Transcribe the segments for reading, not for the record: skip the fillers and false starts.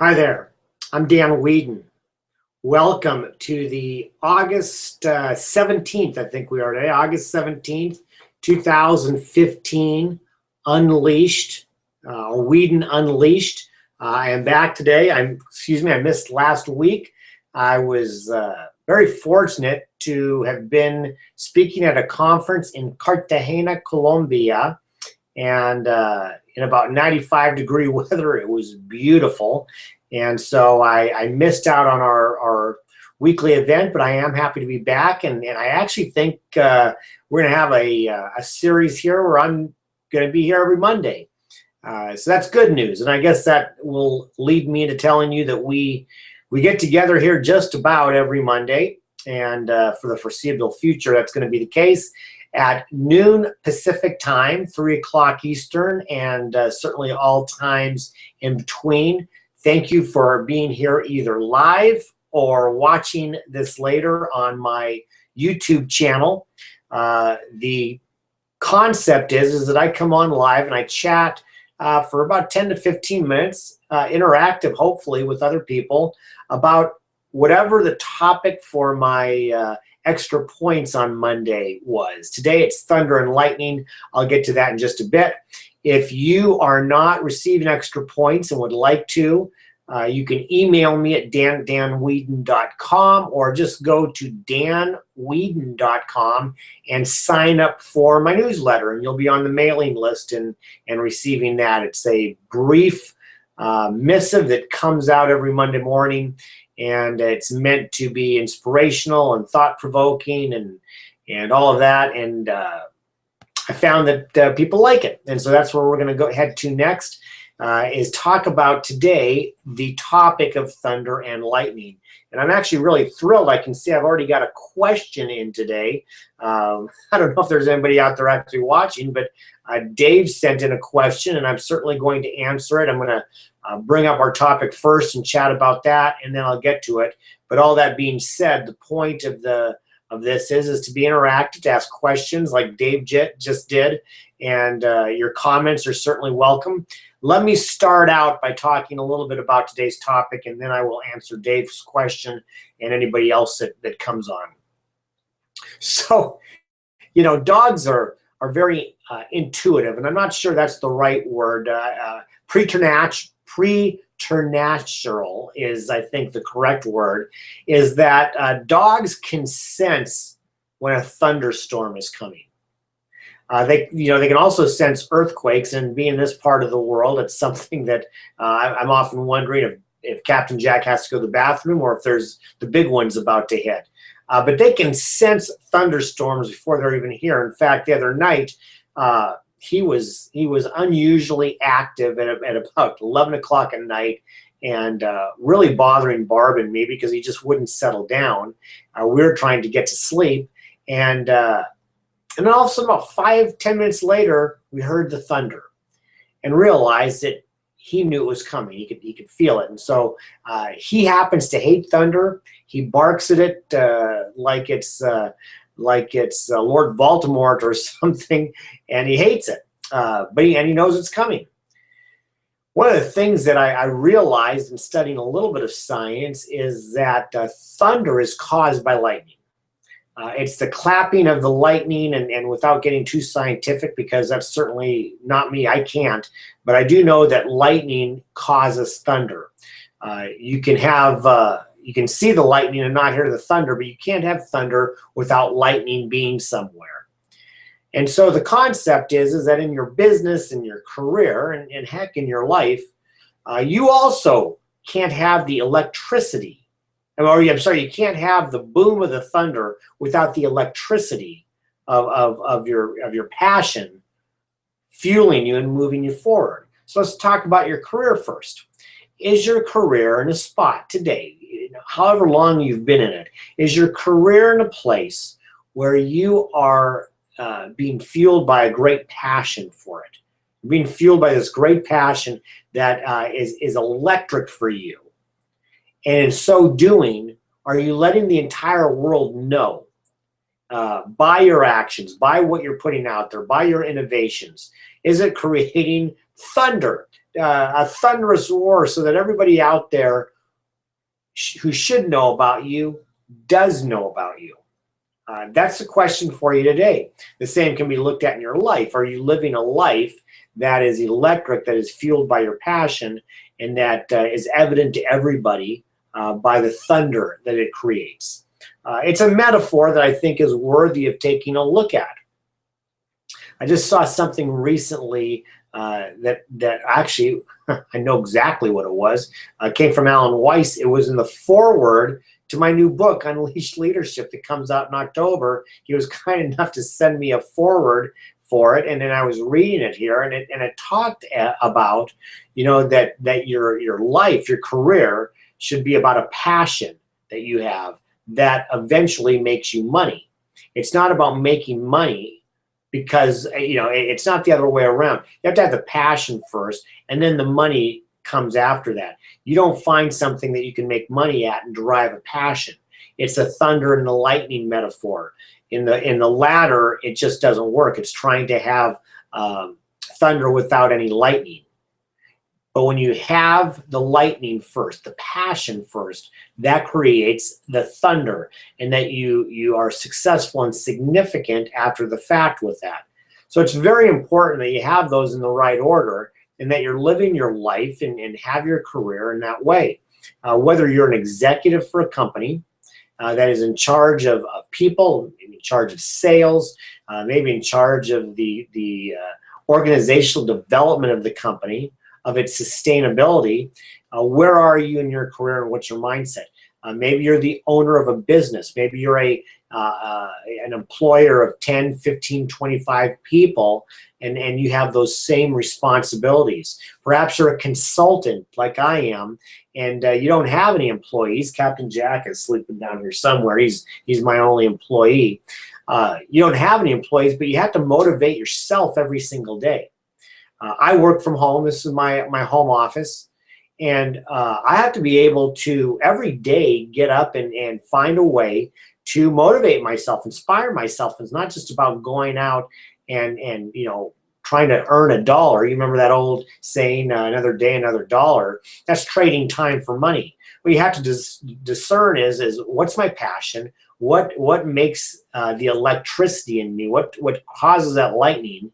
Hi there, I'm Dan Weedin. Welcome to the August 17th, I think we are today, August 17th, 2015, Unleashed, or Weedin Unleashed. I am back today. I missed last week. I was very fortunate to have been speaking at a conference in Cartagena, Colombia, and in about 95-degree weather. It was beautiful. And so I missed out on our weekly event, but I am happy to be back. And I actually think we're going to have a series here where I'm going to be here every Monday. So that's good news. And I guess that will lead me into telling you that we get together here just about every Monday. And for the foreseeable future, that's going to be the case at noon Pacific time, 3 o'clock Eastern, and certainly all times in between. Thank you for being here either live or watching this later on my YouTube channel. The concept is that I come on live and I chat for about 10 to 15 minutes, interactive hopefully with other people about whatever the topic for my extra points on Monday was. Today it's thunder and lightning. I'll get to that in just a bit. If you are not receiving extra points and would like to, you can email me at danweedin.com or just go to danweedin.com and sign up for my newsletter, and you'll be on the mailing list and receiving that. It's a brief missive that comes out every Monday morning, and it's meant to be inspirational and thought-provoking and all of that. And I found that people like it, and so that's where we're going to head to next. Is talk about today the topic of thunder and lightning. And I'm actually really thrilled. I can see I've already got a question in today. I don't know if there's anybody out there actually watching, but Dave sent in a question, and I'm certainly going to answer it. I'm going to bring up our topic first and chat about that, and then I'll get to it. But all that being said, the point of this is to be interactive, to ask questions like Dave just did, and your comments are certainly welcome. Let me start out by talking a little bit about today's topic, and then I will answer Dave's question and anybody else that comes on. So, you know, dogs are very intuitive, and I'm not sure that's the right word. Preternatural is, I think, the correct word, is that dogs can sense when a thunderstorm is coming. They can also sense earthquakes, and being this part of the world, it's something that I'm often wondering if Captain Jack has to go to the bathroom or if there's the big ones about to hit. But they can sense thunderstorms before they're even here. In fact, the other night, he was unusually active at about 11 o'clock at night, and really bothering Barb and me because he just wouldn't settle down. We were trying to get to sleep, and then all of a sudden, about 5-10 minutes later, we heard the thunder and realized that he knew it was coming. He could feel it. And so he happens to hate thunder. He barks at it like it's Lord Voldemort or something, and he hates it. But he knows it's coming. One of the things that I realized in studying a little bit of science is that thunder is caused by lightning. It's the clapping of the lightning, and without getting too scientific, because that's certainly not me, I can't, but I do know that lightning causes thunder. You can see the lightning and not hear the thunder, but you can't have thunder without lightning being somewhere. And so the concept is that in your business, in your career, and heck, in your life, you also can't have the electricity. You can't have the boom of the thunder without the electricity of your passion fueling you and moving you forward. So let's talk about your career first. Is your career in a spot today, however long you've been in it, is your career in a place where you are being fueled by a great passion for it? Being fueled by this great passion that is electric for you. And in so doing, are you letting the entire world know by your actions, by what you're putting out there, by your innovations? Is it creating Thunder, a thunderous roar, so that everybody out there who should know about you does know about you. That's the question for you today. The same can be looked at in your life. Are you living a life that is electric, that is fueled by your passion, and that is evident to everybody by the thunder that it creates? It's a metaphor that I think is worthy of taking a look at. I just saw something recently that actually, I know exactly what it was. It came from Alan Weiss. It was in the foreword to my new book, Unleashed Leadership, that comes out in October. He was kind enough to send me a foreword for it, and then I was reading it here, and it talked about, you know, that your life, your career should be about a passion that you have that eventually makes you money. It's not about making money, because, you know, it's not the other way around. You have to have the passion first, and then the money comes after that. You don't find something that you can make money at and derive a passion. It's the thunder and the lightning metaphor. In the latter, it just doesn't work. It's trying to have thunder without any lightning. But when you have the lightning first, the passion first, that creates the thunder, and that you are successful and significant after the fact with that. So it's very important that you have those in the right order, and that you're living your life and have your career in that way. Whether you're an executive for a company that is in charge of people, maybe in charge of sales, maybe in charge of the organizational development of the company, of its sustainability, where are you in your career, and what's your mindset? Maybe you're the owner of a business. Maybe you're an employer of 10, 15, 25 people, and you have those same responsibilities. Perhaps you're a consultant like I am, and you don't have any employees. Captain Jack is sleeping down here somewhere. He's my only employee. You don't have any employees, but you have to motivate yourself every single day. I work from home. This is my home office. And I have to be able to every day get up and find a way to motivate myself, inspire myself. It's not just about going out and you know, trying to earn $1. You remember that old saying, another day, another dollar? That's trading time for money. What you have to discern is what's my passion? What makes the electricity in me? What causes that lightning?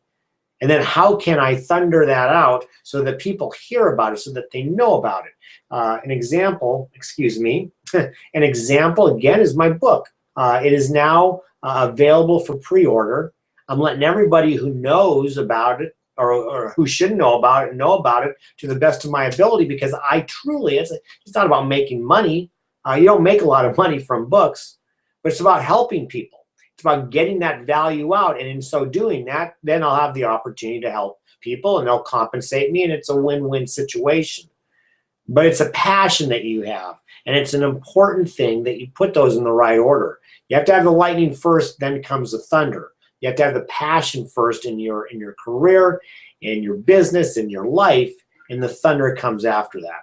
And then how can I thunder that out so that people hear about it, so that they know about it? An example, excuse me, an example again is my book. It is now available for pre-order. I'm letting everybody who knows about it or who should know about it to the best of my ability, because I truly, it's not about making money. You don't make a lot of money from books, but it's about helping people. It's about getting that value out, and in so doing that, then I'll have the opportunity to help people, and they'll compensate me, and it's a win-win situation. But it's a passion that you have, and it's an important thing that you put those in the right order. You have to have the lightning first, then comes the thunder. You have to have the passion first in your career, in your business, in your life, and the thunder comes after that.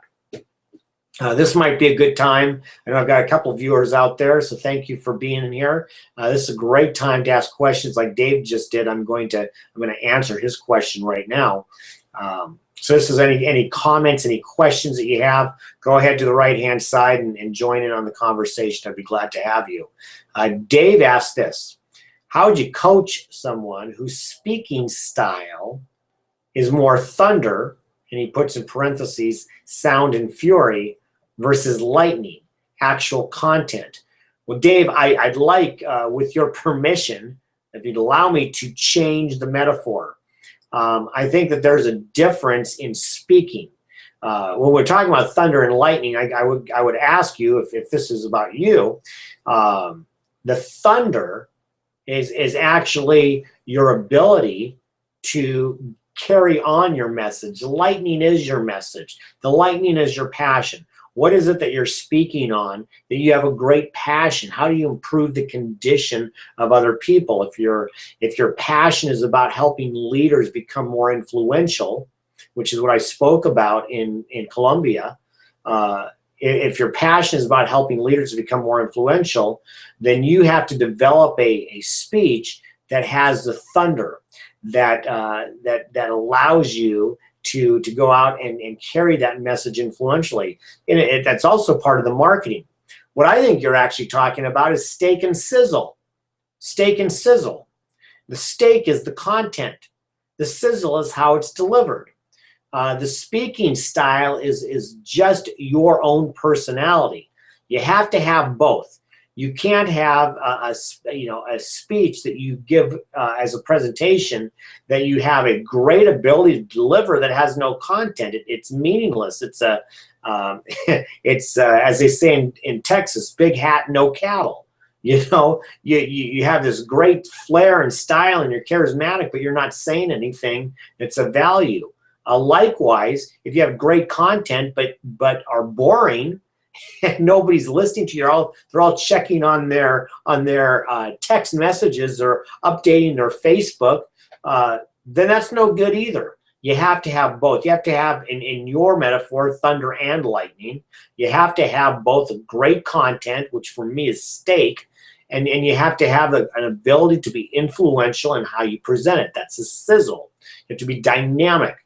This might be a good time. I know I've got a couple of viewers out there, so thank you for being in here. This is a great time to ask questions like Dave just did. I'm going to answer his question right now. So this is any comments, any questions that you have, go ahead to the right-hand side and join in on the conversation. I'd be glad to have you. Dave asked this: how would you coach someone whose speaking style is more thunder, and he puts in parentheses, sound and fury, versus lightning, actual content? Well, Dave, I'd like, with your permission, if you'd allow me to change the metaphor. I think that there's a difference in speaking. When we're talking about thunder and lightning, I would ask you, if this is about you, the thunder is actually your ability to carry on your message. The lightning is your message. The lightning is your passion. What is it that you're speaking on that you have a great passion? How do you improve the condition of other people? If your passion is about helping leaders become more influential, which is what I spoke about in Colombia, if your passion is about helping leaders to become more influential, then you have to develop a speech that has the thunder, that allows you to go out and carry that message influentially. And that's also part of the marketing. What I think you're actually talking about is steak and sizzle. Steak and sizzle. The steak is the content. The sizzle is how it's delivered. The speaking style is just your own personality. You have to have both. You can't have a speech that you give as a presentation that you have a great ability to deliver that has no content. It's meaningless. It's as they say in Texas, big hat, no cattle. You know, you have this great flair and style and you're charismatic, but you're not saying anything that's of value. Likewise, if you have great content but are boring and nobody's listening to you, they're all checking on their text messages or updating their Facebook, then that's no good either. You have to have both. You have to have, in your metaphor, thunder and lightning. You have to have both great content, which for me is steak, and you have to have an ability to be influential in how you present it. That's a sizzle. You have to be dynamic.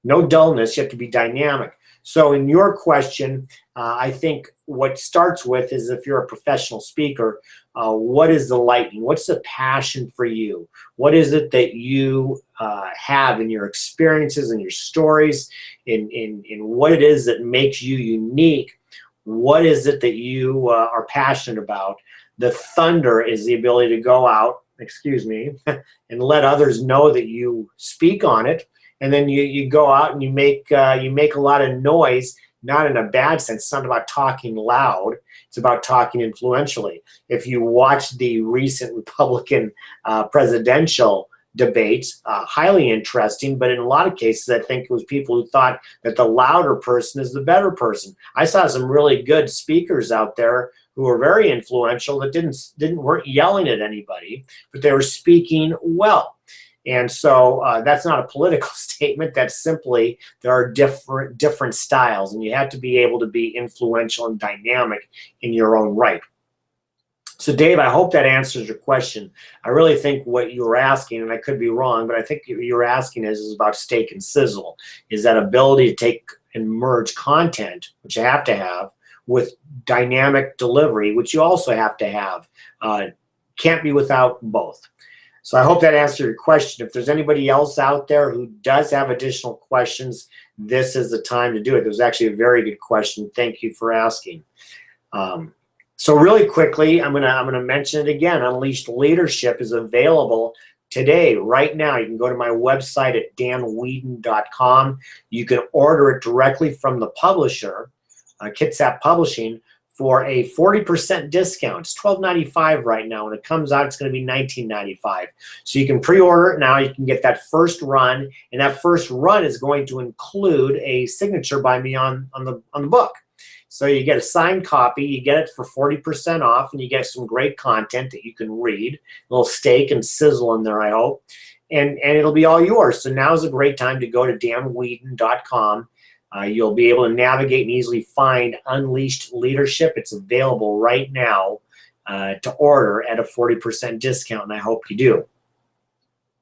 No dullness. You have to be dynamic. So in your question, I think what starts with is, if you're a professional speaker, what is the lightning? What's the passion for you? What is it that you have in your experiences and your stories, in what it is that makes you unique? What is it that you are passionate about? The thunder is the ability to go out, and let others know that you speak on it. And then you go out and you make a lot of noise, not in a bad sense. It's not about talking loud. It's about talking influentially. If you watch the recent Republican presidential debates, highly interesting, but in a lot of cases, I think it was people who thought that the louder person is the better person. I saw some really good speakers out there who were very influential that weren't yelling at anybody, but they were speaking well. And so that's not a political statement. That's simply there are different styles, and you have to be able to be influential and dynamic in your own right. So Dave, I hope that answers your question. I really think what you were asking, and I could be wrong, but I think what you were asking is about steak and sizzle, is that ability to take and merge content, which you have to have, with dynamic delivery, which you also have to have. Can't be without both. So I hope that answered your question. If there's anybody else out there who does have additional questions, this is the time to do it. It was actually a very good question. Thank you for asking. So really quickly, I'm gonna mention it again. Unleashed Leadership is available today, right now. You can go to my website at danweedin.com. You can order it directly from the publisher, Kitsap Publishing, for a 40% discount. It's $12.95 right now. When it comes out, it's going to be $19.95. So you can pre-order it now. You can get that first run, and that first run is going to include a signature by me on the book. So you get a signed copy, you get it for 40% off, and you get some great content that you can read. A little steak and sizzle in there, I hope. And it'll be all yours. So now is a great time to go to danweedin.com. You'll be able to navigate and easily find Unleashed Leadership. It's available right now to order at a 40% discount, and I hope you do.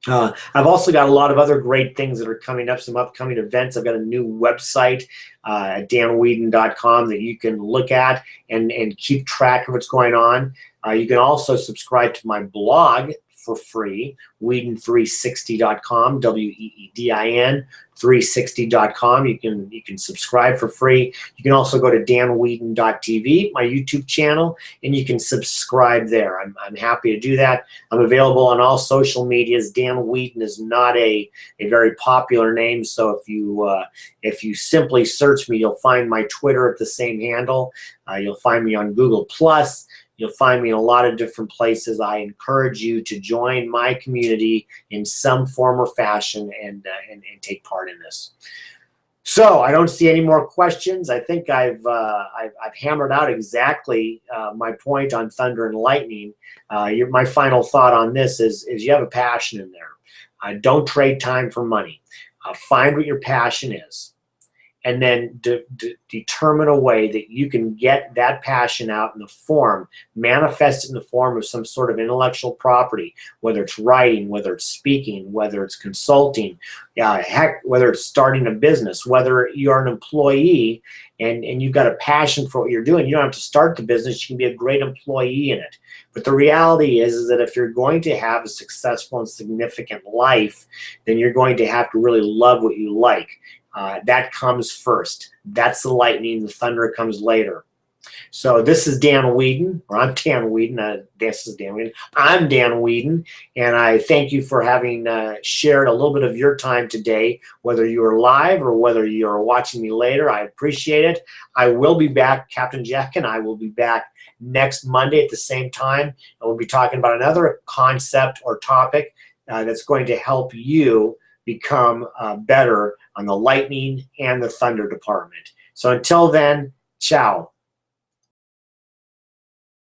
I've also got a lot of other great things that are coming up, some upcoming events. I've got a new website at danweedin.com that you can look at and keep track of what's going on. You can also subscribe to my blog for free, Weedin360.com, WEEDIN 360.com. You can subscribe for free. You can also go to danweedin.tv, my YouTube channel, and you can subscribe there. I'm happy to do that. I'm available on all social medias. Dan Weedin is not a very popular name, so if you simply search me, you'll find my Twitter at the same handle. You'll find me on Google+. You'll find me in a lot of different places. I encourage you to join my community in some form or fashion and take part in this. So I don't see any more questions. I think I've hammered out exactly my point on thunder and lightning. My final thought on this is you have a passion in there. Don't trade time for money. Find what your passion is, and then determine a way that you can get that passion out in the form, manifest it in the form of some sort of intellectual property, whether it's writing, whether it's speaking, whether it's consulting, heck, whether it's starting a business, whether you're an employee and you've got a passion for what you're doing. You don't have to start the business. You can be a great employee in it. But the reality is that if you're going to have a successful and significant life, then you're going to have to really love what you like. That comes first. That's the lightning. The thunder comes later. So this is Dan Weedin, or I'm Dan Weedin. This is Dan Weedin. I'm Dan Weedin, and I thank you for having shared a little bit of your time today, whether you are live or whether you're watching me later. I appreciate it. I will be back, Captain Jack, and I will be back next Monday at the same time, and we'll be talking about another concept or topic that's going to help you become better on the lightning and the thunder department. So until then, ciao.